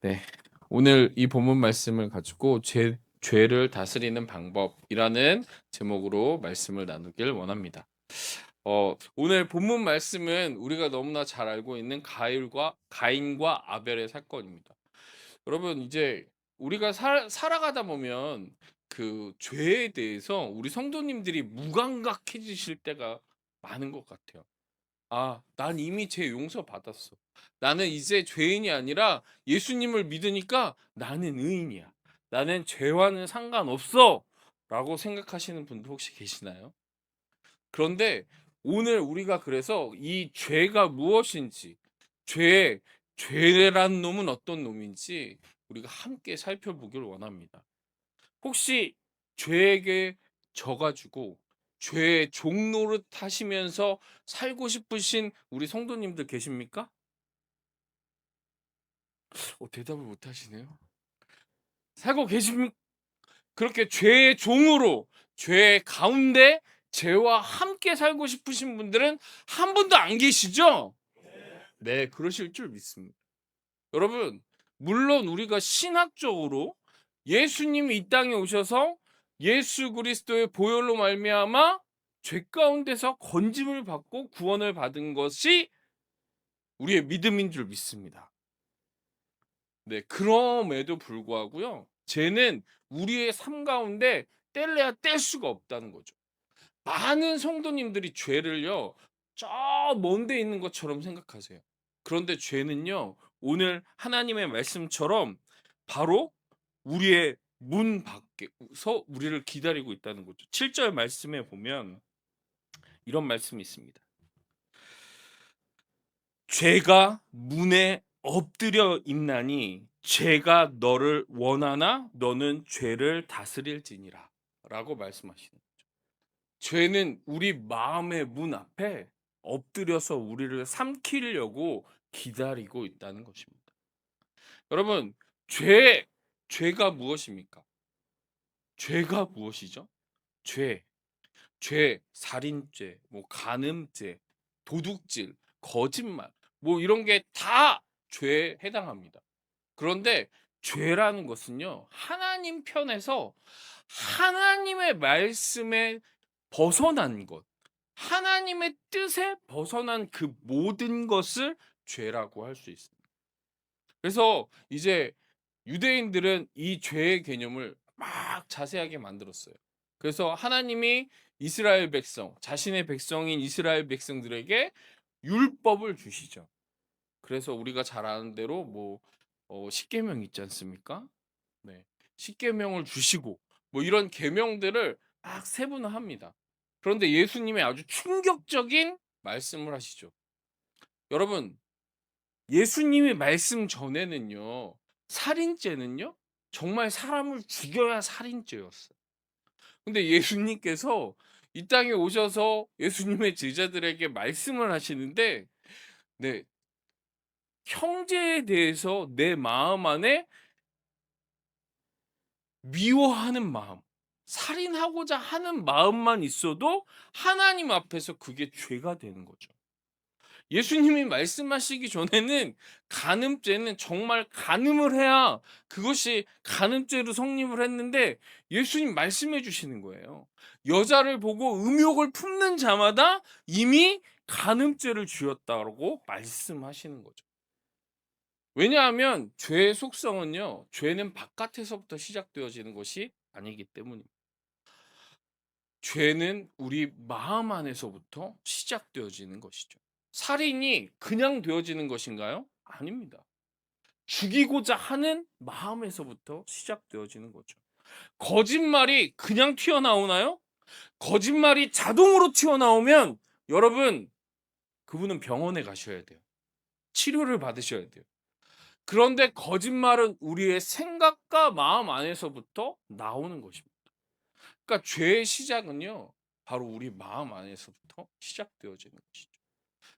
네. 오늘 이 본문 말씀을 가지고 죄를 다스리는 방법이라는 제목으로 말씀을 나누길 원합니다. 오늘 본문 말씀은 우리가 너무나 잘 알고 있는 가인과 아벨의 사건입니다. 여러분 이제 우리가 살아가다 보면 그 죄에 대해서 우리 성도님들이 무감각해지실 때가 많은 것 같아요. 아, 난 이미 죄 용서받았어. 나는 이제 죄인이 아니라 예수님을 믿으니까 나는 의인이야. 나는 죄와는 상관없어. 라고 생각하시는 분도 혹시 계시나요? 그런데 오늘 우리가 그래서 이 죄가 무엇인지, 죄, 죄란 놈은 어떤 놈인지 우리가 함께 살펴보길 원합니다. 혹시 죄에게 져가지고 죄의 종노릇 하시면서 살고 싶으신 우리 성도님들 계십니까? 대답을 못 하시네요. 살고 계십니까? 그렇게 죄의 종으로 죄 가운데 죄와 함께 살고 싶으신 분들은 한 분도 안 계시죠? 네, 그러실 줄 믿습니다. 여러분, 물론 우리가 신학적으로 예수님이 이 땅에 오셔서 예수 그리스도의 보혈로 말미암아 죄 가운데서 건짐을 받고 구원을 받은 것이 우리의 믿음인 줄 믿습니다. 네, 그럼에도 불구하고요. 죄는 우리의 삶 가운데 뗄래야 뗄 수가 없다는 거죠. 많은 성도님들이 죄를요, 저 먼데 있는 것처럼 생각하세요. 그런데 죄는요, 오늘 하나님의 말씀처럼 바로 우리의 문 밖에서 우리를 기다리고 있다는 거죠. 7절 말씀에 보면 이런 말씀이 있습니다. 죄가 문에 엎드려 있나니 죄가 너를 원하나 너는 죄를 다스릴지니라 라고 말씀하시는 거죠. 죄는 우리 마음의 문 앞에 엎드려서 우리를 삼키려고 기다리고 있다는 것입니다. 여러분, 죄, 죄가 무엇입니까? 죄가 무엇이죠? 죄, 살인죄, 뭐 간음죄, 도둑질, 거짓말, 뭐 이런 게 다 죄에 해당합니다. 그런데 죄라는 것은요, 하나님 편에서 하나님의 말씀에 벗어난 것, 하나님의 뜻에 벗어난 그 모든 것을 죄라고 할 수 있습니다. 그래서 이제 유대인들은 이 죄의 개념을 막 자세하게 만들었어요. 그래서 하나님이 이스라엘 백성, 자신의 백성인 이스라엘 백성들에게 율법을 주시죠. 그래서 우리가 잘 아는 대로 뭐 십계명 있지 않습니까? 네. 십계명을 주시고 뭐 이런 계명들을 막 세분화합니다. 그런데 예수님이 아주 충격적인 말씀을 하시죠. 여러분, 예수님이 말씀 전에는요. 살인죄는요. 정말 사람을 죽여야 살인죄였어요. 근데 예수님께서 이 땅에 오셔서 예수님의 제자들에게 말씀을 하시는데 네. 형제에 대해서 내 마음 안에 미워하는 마음, 살인하고자 하는 마음만 있어도 하나님 앞에서 그게 죄가 되는 거죠. 예수님이 말씀하시기 전에는 간음죄는 정말 간음을 해야 그것이 간음죄로 성립을 했는데 예수님 말씀해 주시는 거예요. 여자를 보고 음욕을 품는 자마다 이미 간음죄를 지었다고 말씀하시는 거죠. 왜냐하면 죄의 속성은요. 죄는 바깥에서부터 시작되어지는 것이 아니기 때문입니다. 죄는 우리 마음 안에서부터 시작되어지는 것이죠. 살인이 그냥 되어지는 것인가요? 아닙니다. 죽이고자 하는 마음에서부터 시작되어지는 거죠. 거짓말이 그냥 튀어나오나요? 거짓말이 자동으로 튀어나오면 여러분 그분은 병원에 가셔야 돼요. 치료를 받으셔야 돼요. 그런데 거짓말은 우리의 생각과 마음 안에서부터 나오는 것입니다. 그러니까 죄의 시작은요. 바로 우리 마음 안에서부터 시작되어지는 것이죠.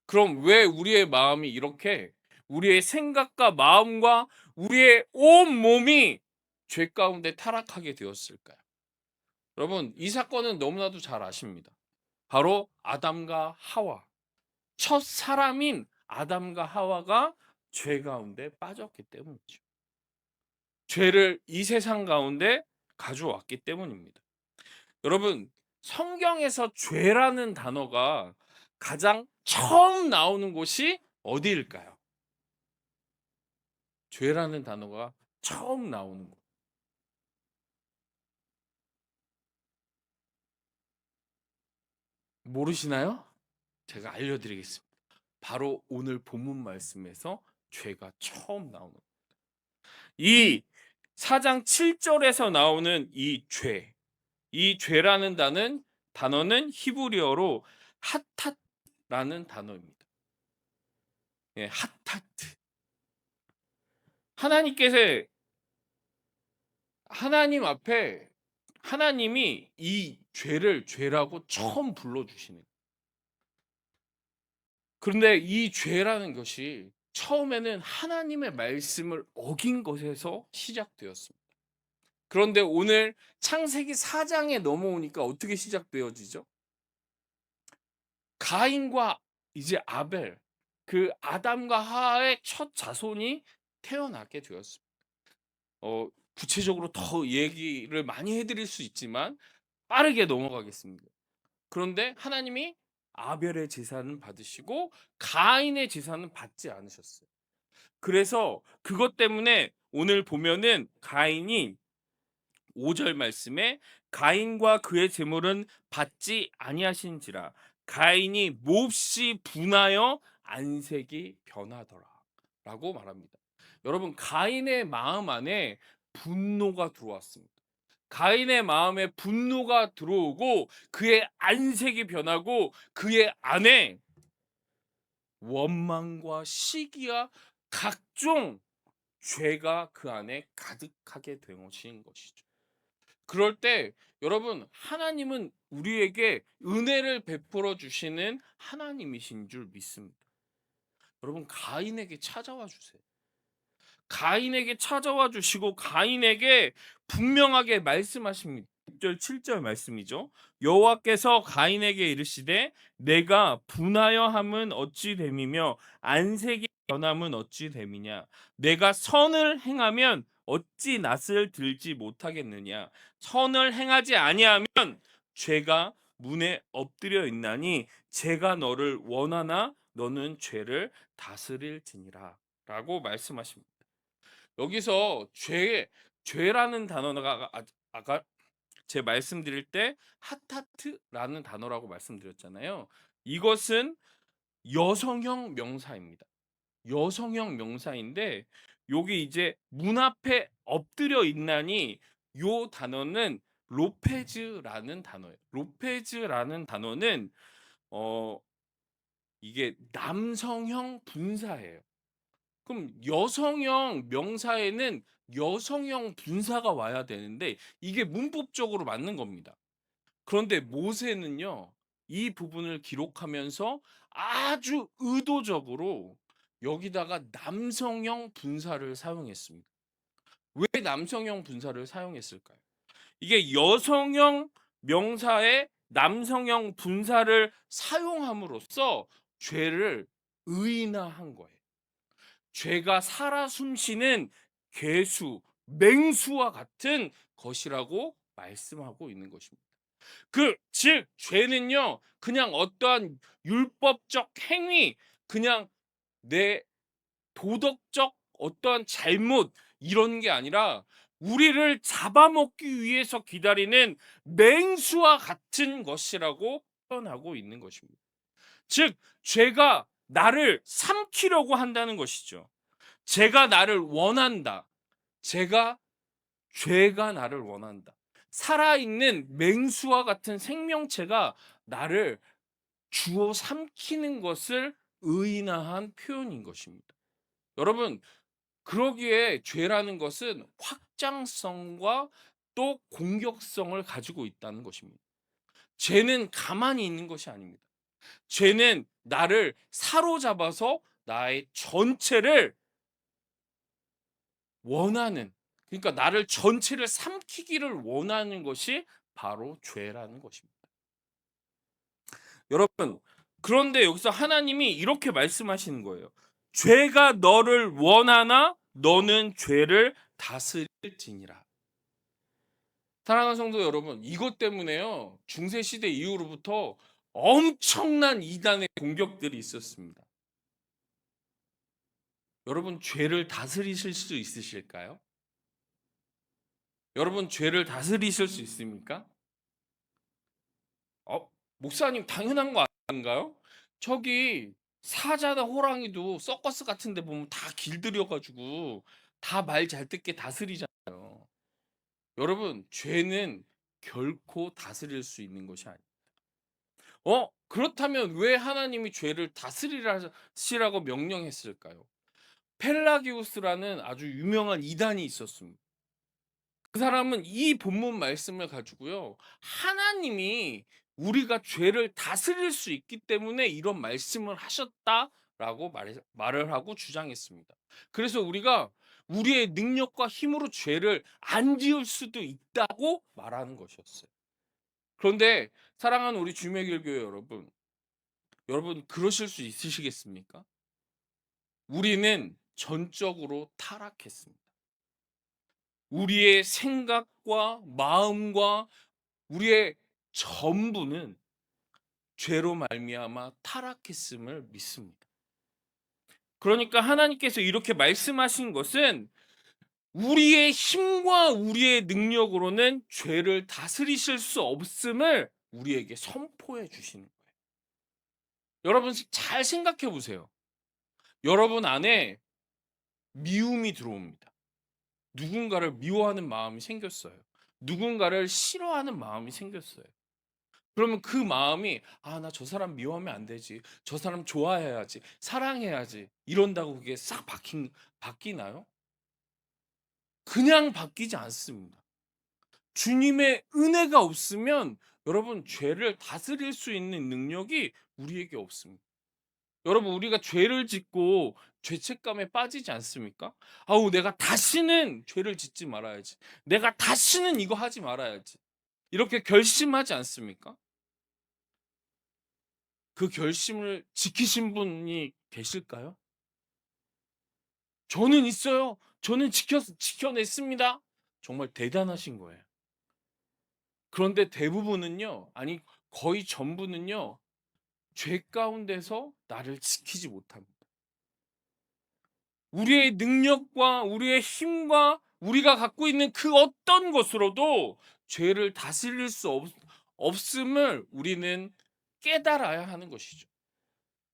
그럼 왜 우리의 마음이 이렇게 우리의 생각과 마음과 우리의 온 몸이 죄 가운데 타락하게 되었을까요? 여러분, 이 사건은 너무나도 잘 아십니다. 바로 아담과 하와, 첫 사람인 아담과 하와가 죄 가운데 빠졌기 때문이죠. 죄를 이 세상 가운데 가져왔기 때문입니다. 여러분, 성경에서 죄라는 단어가 가장 처음 나오는 곳이 어디일까요? 죄라는 단어가 처음 나오는 곳. 모르시나요? 제가 알려드리겠습니다. 바로 오늘 본문 말씀에서 죄가 처음 나오는 거예요. 이 4장 7절에서 나오는 이 죄라는 단어는 히브리어로 하탓라는 단어입니다. 예, 하타트. 하나님께서 하나님 앞에 하나님이 이 죄를 죄라고 처음 불러주시는. 그런데 이 죄라는 것이 처음에는 하나님의 말씀을 어긴 것에서 시작되었습니다. 그런데 오늘 창세기 4장에 넘어오니까 어떻게 시작되어지죠? 가인과 이제 아벨, 그 아담과 하와의 첫 자손이 태어나게 되었습니다. 구체적으로 더 얘기를 많이 해드릴 수 있지만 빠르게 넘어가겠습니다. 그런데 하나님이 아벨의 제사는 받으시고 가인의 제사는 받지 않으셨어요. 그래서 그것 때문에 오늘 보면은 가인이 5절 말씀에 가인과 그의 제물은 받지 아니하신지라 가인이 몹시 분하여 안색이 변하더라 라고 말합니다. 여러분, 가인의 마음 안에 분노가 들어왔습니다. 가인의 마음에 분노가 들어오고 그의 안색이 변하고 그의 안에 원망과 시기와 각종 죄가 그 안에 가득하게 된 것이죠. 그럴 때 여러분, 하나님은 우리에게 은혜를 베풀어 주시는 하나님이신 줄 믿습니다. 여러분, 가인에게 찾아와 주세요. 가인에게 찾아와 주시고 가인에게 분명하게 말씀하십니다. 6절 7절 말씀이죠. 여호와께서 가인에게 이르시되 내가 분하여 함은 어찌 됨이며 안색이 변함은 어찌 됨이냐. 내가 선을 행하면 어찌 낯을 들지 못하겠느냐. 선을 행하지 아니하면 죄가 문에 엎드려 있나니 제가 너를 원하나 너는 죄를 다스릴지니라 라고 말씀하십니다. 여기서 죄라는 단어가 아까 제 말씀드릴 때 하타트라는 단어라고 말씀드렸잖아요. 이것은 여성형 명사입니다. 여성형 명사인데 여기 이제 문 앞에 엎드려 있나니 요 단어는 로페즈라는 단어예요. 로페즈라는 단어는 어 이게 남성형 분사예요. 그럼 여성형 명사에는 여성형 분사가 와야 되는데 이게 문법적으로 맞는 겁니다. 그런데 모세는요, 이 부분을 기록하면서 아주 의도적으로 여기다가 남성형 분사를 사용했습니다. 왜 남성형 분사를 사용했을까요? 이게 여성형 명사에 남성형 분사를 사용함으로써 죄를 의인화한 거예요. 죄가 살아 숨쉬는 괴수, 맹수와 같은 것이라고 말씀하고 있는 것입니다. 즉 죄는요, 그냥 어떠한 율법적 행위, 그냥 내 도덕적 어떠한 잘못 이런 게 아니라 우리를 잡아먹기 위해서 기다리는 맹수와 같은 것이라고 표현하고 있는 것입니다. 즉 죄가 나를 삼키려고 한다는 것이죠. 죄가 나를 원한다. 죄가 나를 원한다. 살아있는 맹수와 같은 생명체가 나를 주워 삼키는 것을 의인화한 표현인 것입니다. 여러분, 그러기에 죄라는 것은 확장성과 또 공격성을 가지고 있다는 것입니다. 죄는 가만히 있는 것이 아닙니다. 죄는 나를 사로잡아서 나의 전체를 원하는, 그러니까 나를 전체를 삼키기를 원하는 것이 바로 죄라는 것입니다. 여러분, 그런데 여기서 하나님이 이렇게 말씀하시는 거예요. 죄가 너를 원하나 너는 죄를 다스릴 지니라. 사랑하는 성도 여러분, 이것 때문에요. 중세 시대 이후로부터 엄청난 이단의 공격들이 있었습니다. 여러분, 죄를 다스리실 수 있으실까요? 여러분, 죄를 다스리실 수 있습니까? 어, 목사님 당연한 거 아닌가요? 저기 사자나 호랑이도 서커스 같은 데 보면 다 길들여가지고 다 말 잘 듣게 다스리잖아요. 여러분, 죄는 결코 다스릴 수 있는 것이 아니에요. 그렇다면 왜 하나님이 죄를 다스리라고 명령했을까요? 펠라기우스라는 아주 유명한 이단이 있었습니다. 그 사람은 이 본문 말씀을 가지고요. 하나님이 우리가 죄를 다스릴 수 있기 때문에 이런 말씀을 하셨다라고 말을 하고 주장했습니다. 그래서 우리가 우리의 능력과 힘으로 죄를 안 지을 수도 있다고 말하는 것이었어요. 그런데 사랑하는 우리 주매길교회 여러분, 여러분 그러실 수 있으시겠습니까? 우리는 전적으로 타락했습니다. 우리의 생각과 마음과 우리의 전부는 죄로 말미암아 타락했음을 믿습니다. 그러니까 하나님께서 이렇게 말씀하신 것은 우리의 힘과 우리의 능력으로는 죄를 다스리실 수 없음을 우리에게 선포해 주시는 거예요. 여러분 잘 생각해 보세요. 여러분 안에 미움이 들어옵니다. 누군가를 미워하는 마음이 생겼어요. 누군가를 싫어하는 마음이 생겼어요. 그러면 그 마음이 나 저 사람 미워하면 안 되지. 저 사람 좋아해야지. 사랑해야지. 이런다고 그게 싹 바뀌나요? 그냥 바뀌지 않습니다. 주님의 은혜가 없으면 여러분 죄를 다스릴 수 있는 능력이 우리에게 없습니다. 여러분 우리가 죄를 짓고 죄책감에 빠지지 않습니까? 아우 내가 다시는 죄를 짓지 말아야지. 내가 다시는 이거 하지 말아야지. 이렇게 결심하지 않습니까? 그 결심을 지키신 분이 계실까요? 저는 있어요. 저는 지켜냈습니다. 정말 대단하신 거예요. 그런데 대부분은요, 아니, 거의 전부는요, 죄 가운데서 나를 지키지 못합니다. 우리의 능력과 우리의 힘과 우리가 갖고 있는 그 어떤 것으로도 죄를 다스릴 수 없음을 우리는 깨달아야 하는 것이죠.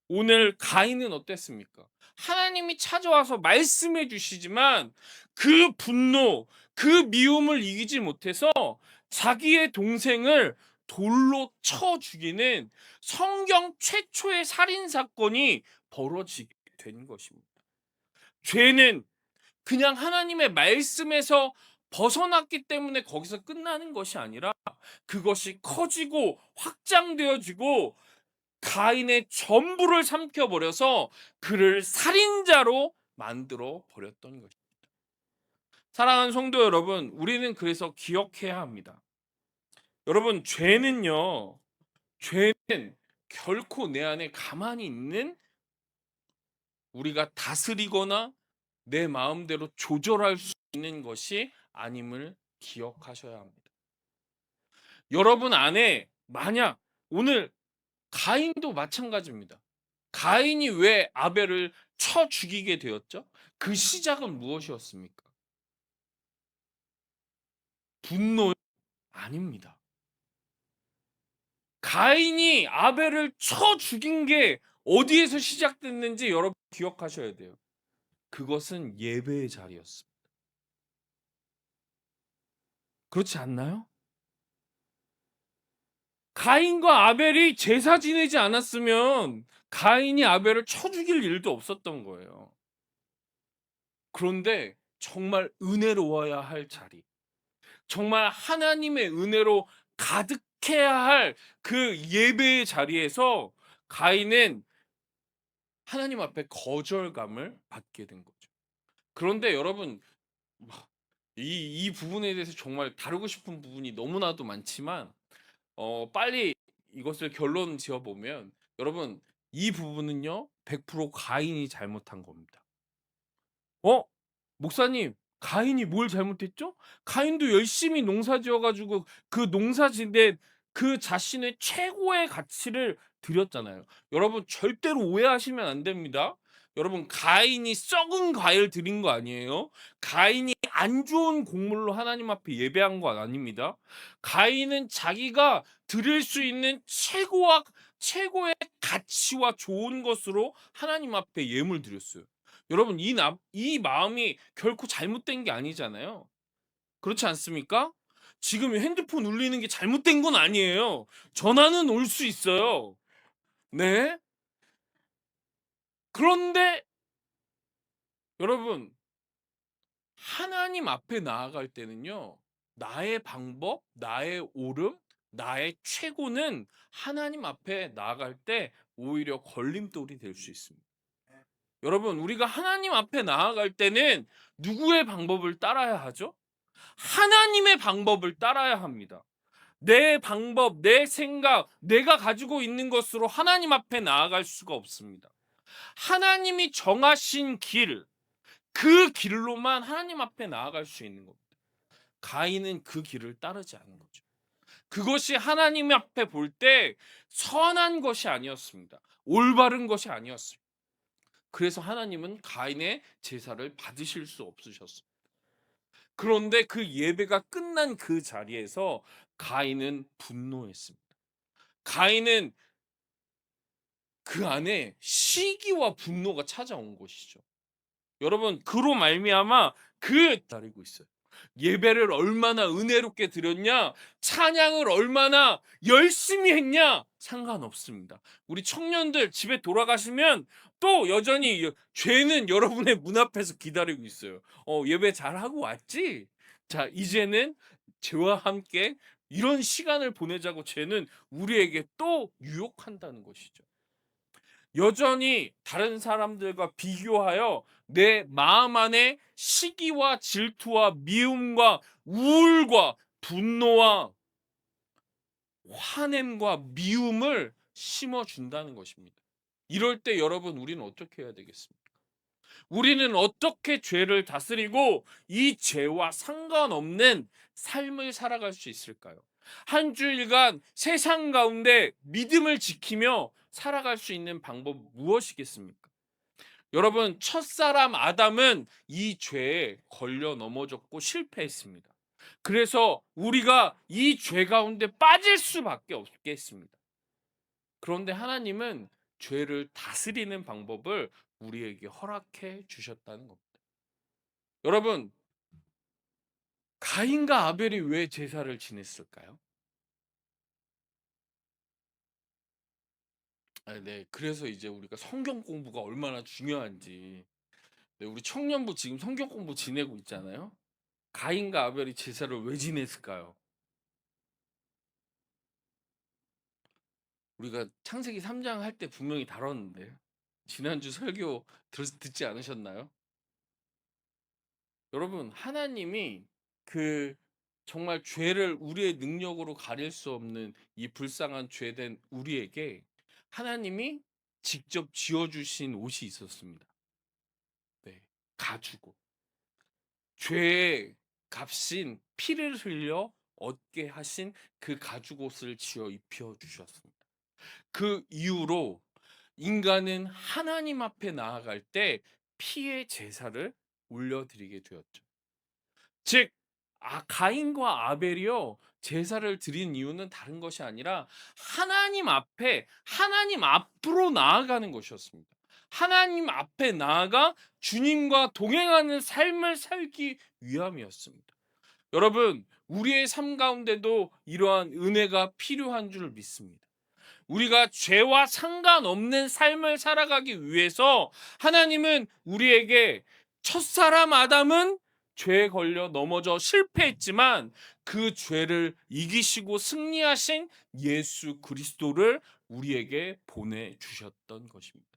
오늘 가인은 어땠습니까? 하나님이 찾아와서 말씀해 주시지만 그 분노, 그 미움을 이기지 못해서 자기의 동생을 돌로 쳐 죽이는 성경 최초의 살인 사건이 벌어지게 된 것입니다. 죄는 그냥 하나님의 말씀에서 벗어났기 때문에 거기서 끝나는 것이 아니라 그것이 커지고 확장되어지고 가인의 전부를 삼켜버려서 그를 살인자로 만들어 버렸던 것입니다. 사랑하는 성도 여러분, 우리는 그래서 기억해야 합니다. 여러분, 죄는 결코 내 안에 가만히 있는 우리가 다스리거나 내 마음대로 조절할 수 있는 것이 아님을 기억하셔야 합니다. 여러분 안에 만약 오늘 가인도 마찬가지입니다. 가인이 왜 아벨을 쳐 죽이게 되었죠? 그 시작은 무엇이었습니까? 분노 아닙니다. 가인이 아벨을 쳐 죽인 게 어디에서 시작됐는지 여러분 기억하셔야 돼요. 그것은 예배의 자리였습니다. 그렇지 않나요? 가인과 아벨이 제사 지내지 않았으면 가인이 아벨을 쳐 죽일 일도 없었던 거예요. 그런데 정말 은혜로워야 할 자리, 정말 하나님의 은혜로 가득해야 할 그 예배의 자리에서 가인은 하나님 앞에 거절감을 받게 된 거죠. 그런데 여러분 이 부분에 대해서 정말 다루고 싶은 부분이 너무나도 많지만 빨리 이것을 결론 지어 보면 여러분 이 부분은요 100% 가인이 잘못한 겁니다. 목사님 가인이 뭘 잘못했죠? 가인도 열심히 농사 지어 가지고 그 농사 지은 그 자신의 최고의 가치를 드렸잖아요. 여러분 절대로 오해하시면 안 됩니다. 여러분 가인이 썩은 과일 드린 거 아니에요. 가인이 안 좋은 곡물로 하나님 앞에 예배한 거 아닙니다. 가인은 자기가 드릴 수 있는 최고의 가치와 좋은 것으로 하나님 앞에 예물 드렸어요. 여러분 이 마음이 결코 잘못된 게 아니잖아요. 그렇지 않습니까? 지금 핸드폰 울리는 게 잘못된 건 아니에요. 전화는 올 수 있어요. 네. 그런데 여러분 하나님 앞에 나아갈 때는요. 나의 방법, 나의 옳음, 나의 최고는 하나님 앞에 나아갈 때 오히려 걸림돌이 될 수 있습니다. 여러분 우리가 하나님 앞에 나아갈 때는 누구의 방법을 따라야 하죠? 하나님의 방법을 따라야 합니다. 내 방법, 내 생각, 내가 가지고 있는 것으로 하나님 앞에 나아갈 수가 없습니다. 하나님이 정하신 길, 그 길로만 하나님 앞에 나아갈 수 있는 겁니다. 가인은 그 길을 따르지 않은 거죠. 그것이 하나님 앞에 볼 때 선한 것이 아니었습니다. 올바른 것이 아니었습니다. 그래서 하나님은 가인의 제사를 받으실 수 없으셨습니다. 그런데 그 예배가 끝난 그 자리에서 가인은 분노했습니다. 가인은 그 안에 시기와 분노가 찾아온 것이죠. 여러분 그로 말미암아 기다리고 있어요. 예배를 얼마나 은혜롭게 드렸냐, 찬양을 얼마나 열심히 했냐 상관없습니다. 우리 청년들 집에 돌아가시면 또 여전히 죄는 여러분의 문 앞에서 기다리고 있어요. 예배 잘하고 왔지? 자 이제는 죄와 함께 이런 시간을 보내자고 죄는 우리에게 또 유혹한다는 것이죠. 여전히 다른 사람들과 비교하여 내 마음 안에 시기와 질투와 미움과 우울과 분노와 화냄과 미움을 심어준다는 것입니다. 이럴 때 여러분 우리는 어떻게 해야 되겠습니까? 우리는 어떻게 죄를 다스리고 이 죄와 상관없는 삶을 살아갈 수 있을까요? 한 주일간 세상 가운데 믿음을 지키며 살아갈 수 있는 방법 무엇이겠습니까? 여러분 첫사람 아담은 이 죄에 걸려 넘어졌고 실패했습니다. 그래서 우리가 이 죄 가운데 빠질 수밖에 없겠습니다. 그런데 하나님은 죄를 다스리는 방법을 우리에게 허락해 주셨다는 겁니다. 여러분 가인과 아벨이 왜 제사를 지냈을까요? 네. 그래서 이제 우리가 성경 공부가 얼마나 중요한지. 네, 우리 청년부 지금 성경 공부 지내고 있잖아요. 가인과 아벨이 제사를 왜 지냈을까요? 우리가 창세기 3장 할 때 분명히 다뤘는데 지난주 설교 듣지 않으셨나요? 여러분 하나님이 그 정말 죄를 우리의 능력으로 가릴 수 없는 이 불쌍한 죄된 우리에게 하나님이 직접 지어주신 옷이 있었습니다. 네, 가죽. 죄의 값인 피를 흘려 얻게 하신 그 가죽 옷을 지어 입혀 주셨습니다. 그 이후로 인간은 하나님 앞에 나아갈 때 피의 제사를 올려드리게 되었죠. 즉 가인과 아벨이요 제사를 드린 이유는 다른 것이 아니라 하나님 앞으로 나아가는 것이었습니다. 하나님 앞에 나아가 주님과 동행하는 삶을 살기 위함이었습니다. 여러분 우리의 삶 가운데도 이러한 은혜가 필요한 줄 믿습니다. 우리가 죄와 상관없는 삶을 살아가기 위해서 하나님은 우리에게 첫사람 아담은 죄에 걸려 넘어져 실패했지만 그 죄를 이기시고 승리하신 예수 그리스도를 우리에게 보내주셨던 것입니다.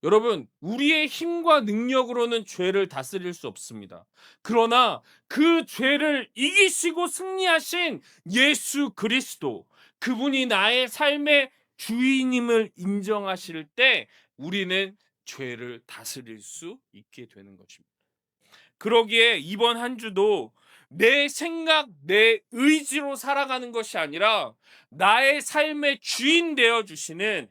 여러분, 우리의 힘과 능력으로는 죄를 다스릴 수 없습니다. 그러나 그 죄를 이기시고 승리하신 예수 그리스도, 그분이 나의 삶의 주인임을 인정하실 때 우리는 죄를 다스릴 수 있게 되는 것입니다. 그러기에 이번 한 주도 내 생각, 내 의지로 살아가는 것이 아니라 나의 삶의 주인 되어 주시는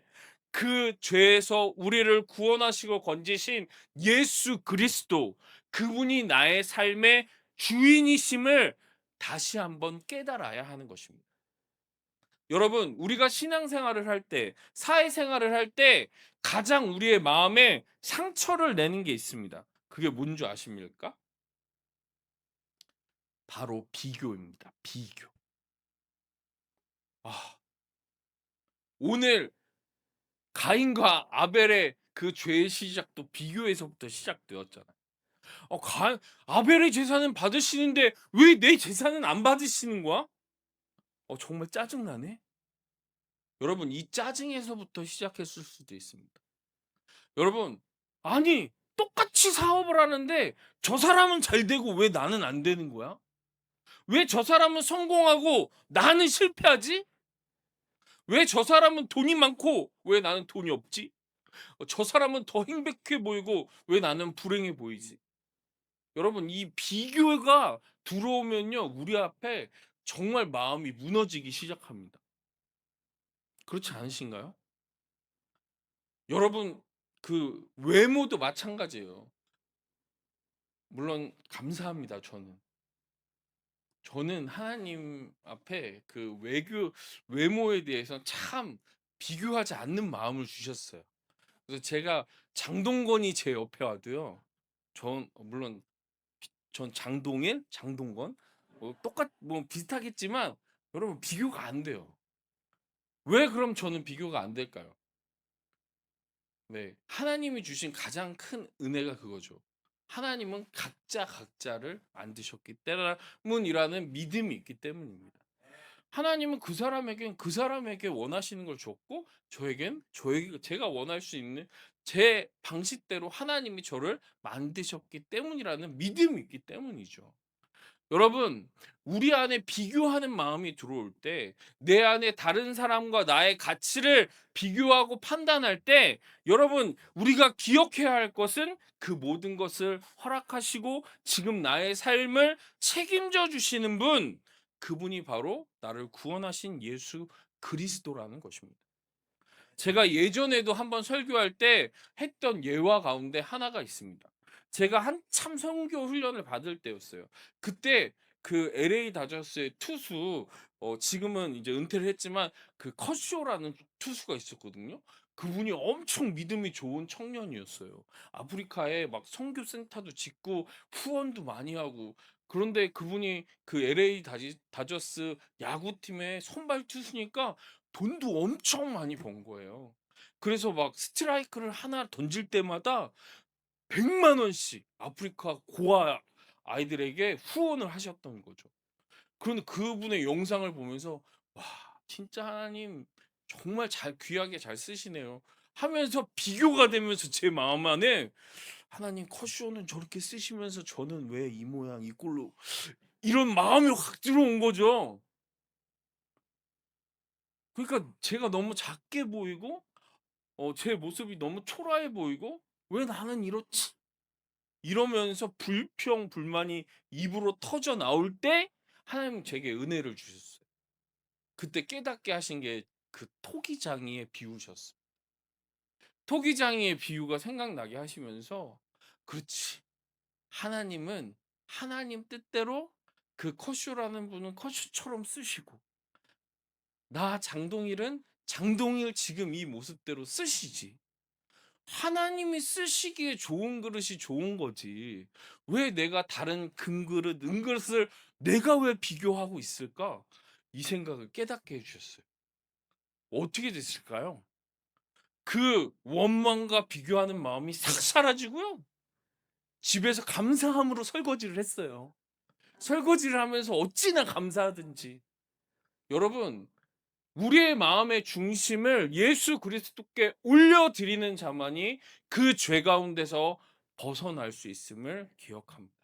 그 죄에서 우리를 구원하시고 건지신 예수 그리스도, 그분이 나의 삶의 주인이심을 다시 한번 깨달아야 하는 것입니다. 여러분, 우리가 신앙생활을 할 때, 사회생활을 할 때 가장 우리의 마음에 상처를 내는 게 있습니다. 그게 뭔지 아십니까? 바로 비교입니다. 비교. 아, 오늘 가인과 아벨의 그 죄의 시작도 비교에서부터 시작되었잖아요. 아벨의 제사는 받으시는데 왜 내 제사는 안 받으시는 거야? 정말 짜증나네. 여러분, 이 짜증에서부터 시작했을 수도 있습니다. 여러분, 아니 똑같이 사업을 하는데 저 사람은 잘 되고 왜 나는 안 되는 거야? 왜 저 사람은 성공하고 나는 실패하지? 왜 저 사람은 돈이 많고 왜 나는 돈이 없지? 저 사람은 더 행복해 보이고 왜 나는 불행해 보이지? 여러분, 이 비교가 들어오면요, 우리 앞에 정말 마음이 무너지기 시작합니다. 그렇지 않으신가요? 여러분, 그 외모도 마찬가지예요. 물론 감사합니다. 저는 하나님 앞에 그 외모에 대해서 참 비교하지 않는 마음을 주셨어요. 그래서 제가 장동건이 제 옆에 와도요, 물론 전 장동일, 장동건 뭐 비슷하겠지만 여러분 비교가 안 돼요. 왜 그럼 저는 비교가 안 될까요? 네, 하나님이 주신 가장 큰 은혜가 그거죠. 하나님은 각자 각자를 만드셨기 때문이라는 믿음이 있기 때문입니다. 하나님은 그 사람에게 원하시는 걸 줬고, 제가 원할 수 있는 제 방식대로 하나님이 저를 만드셨기 때문이라는 믿음이 있기 때문이죠. 여러분, 우리 안에 비교하는 마음이 들어올 때, 내 안에 다른 사람과 나의 가치를 비교하고 판단할 때, 여러분, 우리가 기억해야 할 것은 그 모든 것을 허락하시고 지금 나의 삶을 책임져 주시는 분, 그분이 바로 나를 구원하신 예수 그리스도라는 것입니다. 제가 예전에도 한번 설교할 때 했던 예화 가운데 하나가 있습니다. 제가 한참 선교 훈련을 받을 때였어요. 그때 그 LA 다저스의 투수, 지금은 이제 은퇴를 했지만 그 커쇼라는 투수가 있었거든요. 그분이 엄청 믿음이 좋은 청년이었어요. 아프리카에 막 선교 센터도 짓고 후원도 많이 하고, 그런데 그분이 그 LA 다저스 야구팀의 선발 투수니까 돈도 엄청 많이 번 거예요. 그래서 막 스트라이크를 하나 던질 때마다 100만 원씩 아프리카 고아 아이들에게 후원을 하셨던 거죠. 그런데 그분의 영상을 보면서 '와, 진짜 하나님 정말 잘 귀하게 잘 쓰시네요.' 하면서 비교가 되면서 제 마음 안에 '하나님 컷쇼는 저렇게 쓰시면서 저는 왜 이 모양 이 꼴로' 이런 마음이 확 들어온 거죠. 그러니까 제가 너무 작게 보이고 제 모습이 너무 초라해 보이고 '왜 나는 이렇지?' 이러면서 불평 불만이 입으로 터져 나올 때 하나님은 제게 은혜를 주셨어요. 그때 깨닫게 하신 게 그 토기장이의 비유셨어요. 토기장이의 비유가 생각나게 하시면서 '그렇지. 하나님은 하나님 뜻대로 그 커쇼라는 분은 커쇼처럼 쓰시고 나 장동일은 장동일 지금 이 모습대로 쓰시지. 하나님이 쓰시기에 좋은 그릇이 좋은 거지. 왜 내가 다른 금그릇, 은그릇을 내가 왜 비교하고 있을까?' 이 생각을 깨닫게 해 주셨어요. 어떻게 됐을까요? 그 원망과 비교하는 마음이 싹 사라지고요. 집에서 감사함으로 설거지를 했어요. 설거지를 하면서 어찌나 감사하든지. 여러분, 우리의 마음의 중심을 예수 그리스도께 올려드리는 자만이 그 죄 가운데서 벗어날 수 있음을 기억합니다.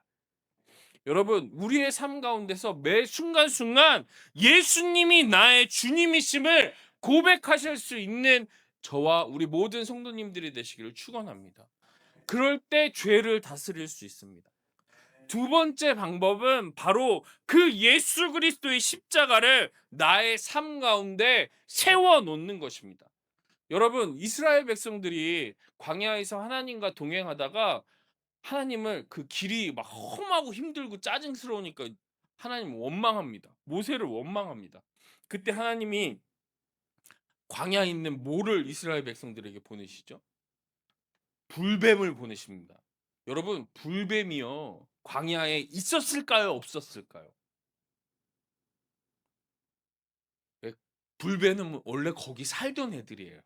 여러분, 우리의 삶 가운데서 매 순간순간 예수님이 나의 주님이심을 고백하실 수 있는 저와 우리 모든 성도님들이 되시기를 축원합니다. 그럴 때 죄를 다스릴 수 있습니다. 두 번째 방법은 바로 그 예수 그리스도의 십자가를 나의 삶 가운데 세워 놓는 것입니다. 여러분, 이스라엘 백성들이 광야에서 하나님과 동행하다가 하나님을 그 길이 막 험하고 힘들고 짜증스러우니까 하나님 원망합니다. 모세를 원망합니다. 그때 하나님이 광야에 있는 뭐를 이스라엘 백성들에게 보내시죠? 불뱀을 보내십니다. 여러분, 불뱀이요, 광야에 있었을까요, 없었을까요? 예, 불뱀은 원래 거기 살던 애들이에요.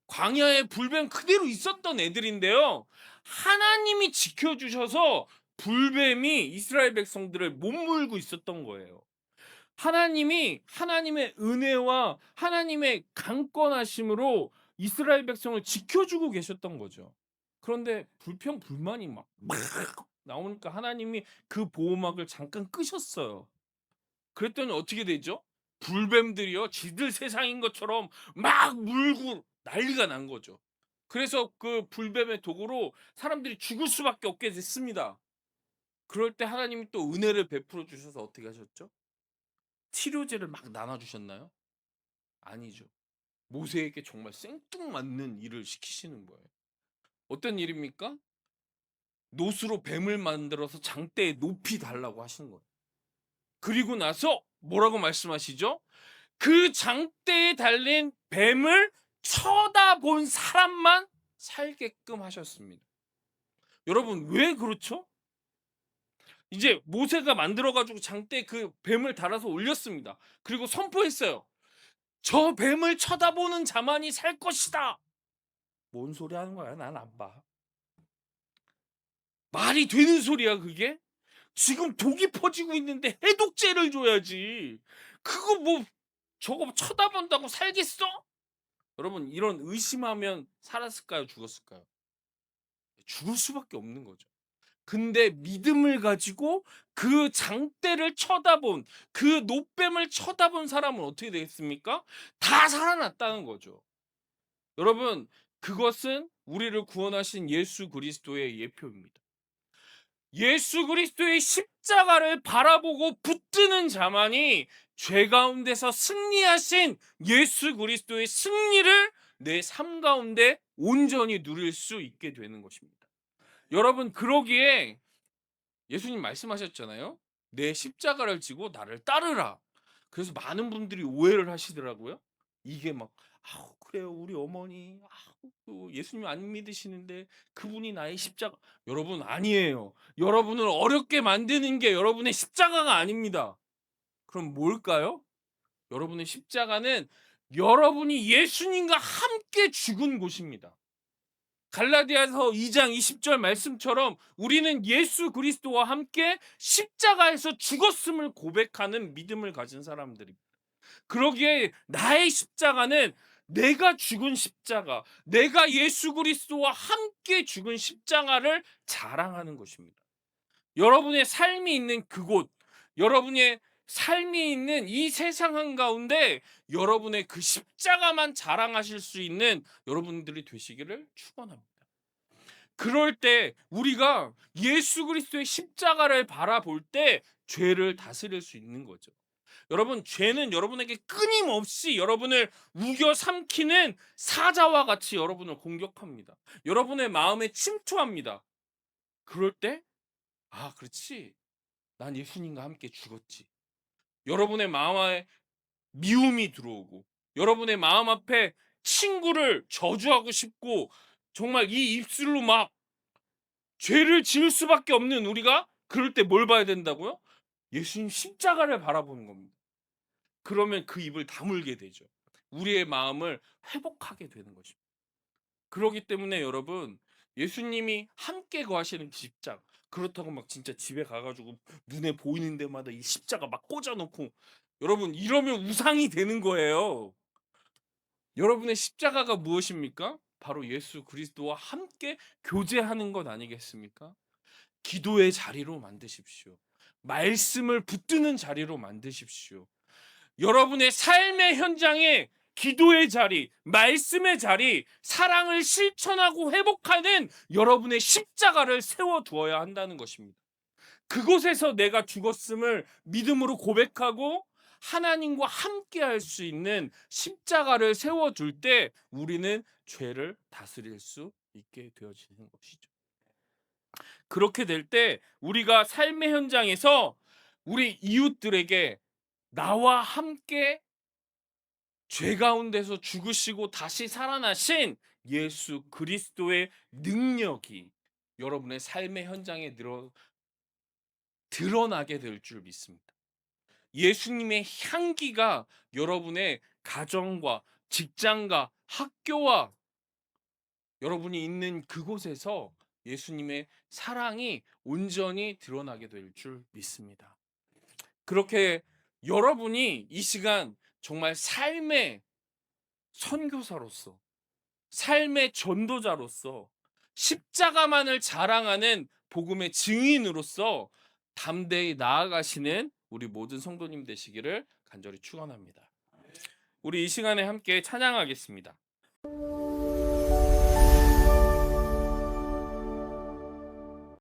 광야에 불뱀 그대로 있었던 애들인데요, 하나님이 지켜주셔서 불뱀이 이스라엘 백성들을 못 물고 있었던 거예요. 하나님이 하나님의 은혜와 하나님의 강권하심으로 이스라엘 백성을 지켜주고 계셨던 거죠. 그런데 불평불만이 막 나오니까 하나님이 그 보호막을 잠깐 끄셨어요. 그랬더니 어떻게 되죠? 불뱀들이요, 지들 세상인 것처럼 막 물고 난리가 난 거죠. 그래서 그 불뱀의 도구로 사람들이 죽을 수밖에 없게 됐습니다. 그럴 때 하나님이 또 은혜를 베풀어 주셔서 어떻게 하셨죠? 치료제를 막 나눠 주셨나요? 아니죠. 모세에게 정말 생뚱맞는 일을 시키시는 거예요. 어떤 일입니까? 노수로 뱀을 만들어서 장대에 높이 달라고 하시는 거예요. 그리고 나서 뭐라고 말씀하시죠? 그 장대에 달린 뱀을 쳐다본 사람만 살게끔 하셨습니다. 여러분, 왜 그렇죠? 이제 모세가 만들어 가지고 장대에 그 뱀을 달아서 올렸습니다. 그리고 선포했어요. 저 뱀을 쳐다보는 자만이 살 것이다. 뭔 소리 하는 거야? 난 안 봐. 말이 되는 소리야, 그게? 지금 독이 퍼지고 있는데 해독제를 줘야지. 그거 뭐 저거 쳐다본다고 살겠어? 여러분, 이런 의심하면 살았을까요, 죽었을까요? 죽을 수밖에 없는 거죠. 근데 믿음을 가지고 그 장대를 쳐다본, 그 노뱀을 쳐다본 사람은 어떻게 되겠습니까? 다 살아났다는 거죠. 여러분, 그것은 우리를 구원하신 예수 그리스도의 예표입니다. 예수 그리스도의 십자가를 바라보고 붙드는 자만이 죄 가운데서 승리하신 예수 그리스도의 승리를 내 삶 가운데 온전히 누릴 수 있게 되는 것입니다. 여러분, 그러기에 예수님 말씀하셨잖아요. 내 십자가를 지고 나를 따르라. 그래서 많은 분들이 오해를 하시더라고요. 이게 막 그래요, 우리 어머니 그 예수님 안 믿으시는데 그분이 나의 십자가. 여러분, 아니에요. 여러분을 어렵게 만드는 게 여러분의 십자가가 아닙니다. 그럼 뭘까요? 여러분의 십자가는 여러분이 예수님과 함께 죽은 곳입니다. 갈라디아서 2장 20절 말씀처럼 우리는 예수 그리스도와 함께 십자가에서 죽었음을 고백하는 믿음을 가진 사람들입니다. 그러기에 나의 십자가는 내가 죽은 십자가, 내가 예수 그리스도와 함께 죽은 십자가를 자랑하는 것입니다. 여러분의 삶이 있는 그곳, 여러분의 삶이 있는 이 세상 한가운데 여러분의 그 십자가만 자랑하실 수 있는 여러분들이 되시기를 축원합니다. 그럴 때 우리가 예수 그리스도의 십자가를 바라볼 때 죄를 다스릴 수 있는 거죠. 여러분, 죄는 여러분에게 끊임없이 여러분을 우겨 삼키는 사자와 같이 여러분을 공격합니다. 여러분의 마음에 침투합니다. 그럴 때, 그렇지. 난 예수님과 함께 죽었지. 여러분의 마음에 미움이 들어오고, 여러분의 마음 앞에 친구를 저주하고 싶고, 정말 이 입술로 막 죄를 지을 수밖에 없는 우리가 그럴 때 뭘 봐야 된다고요? 예수님 십자가를 바라보는 겁니다. 그러면 그 입을 다물게 되죠. 우리의 마음을 회복하게 되는 것입니다. 그렇기 때문에 여러분, 예수님이 함께 거하시는 십자가, 그렇다고 막 진짜 집에 가가지고 눈에 보이는 데마다 이 십자가 막 꽂아놓고, 여러분, 이러면 우상이 되는 거예요. 여러분의 십자가가 무엇입니까? 바로 예수 그리스도와 함께 교제하는 것 아니겠습니까? 기도의 자리로 만드십시오. 말씀을 붙드는 자리로 만드십시오. 여러분의 삶의 현장에 기도의 자리, 말씀의 자리, 사랑을 실천하고 회복하는 여러분의 십자가를 세워두어야 한다는 것입니다. 그곳에서 내가 죽었음을 믿음으로 고백하고 하나님과 함께 할 수 있는 십자가를 세워줄 때 우리는 죄를 다스릴 수 있게 되어지는 것이죠. 그렇게 될 때 우리가 삶의 현장에서 우리 이웃들에게 나와 함께 죄 가운데서 죽으시고 다시 살아나신 예수 그리스도의 능력이 여러분의 삶의 현장에 드러나게 될 줄 믿습니다. 예수님의 향기가 여러분의 가정과 직장과 학교와 여러분이 있는 그곳에서 예수님의 사랑이 온전히 드러나게 될 줄 믿습니다. 그렇게 여러분이 이 시간 정말 삶의 선교사로서, 삶의 전도자로서, 십자가만을 자랑하는 복음의 증인으로서 담대히 나아가시는 우리 모든 성도님 되시기를 간절히 축원합니다. 우리 이 시간에 함께 찬양하겠습니다.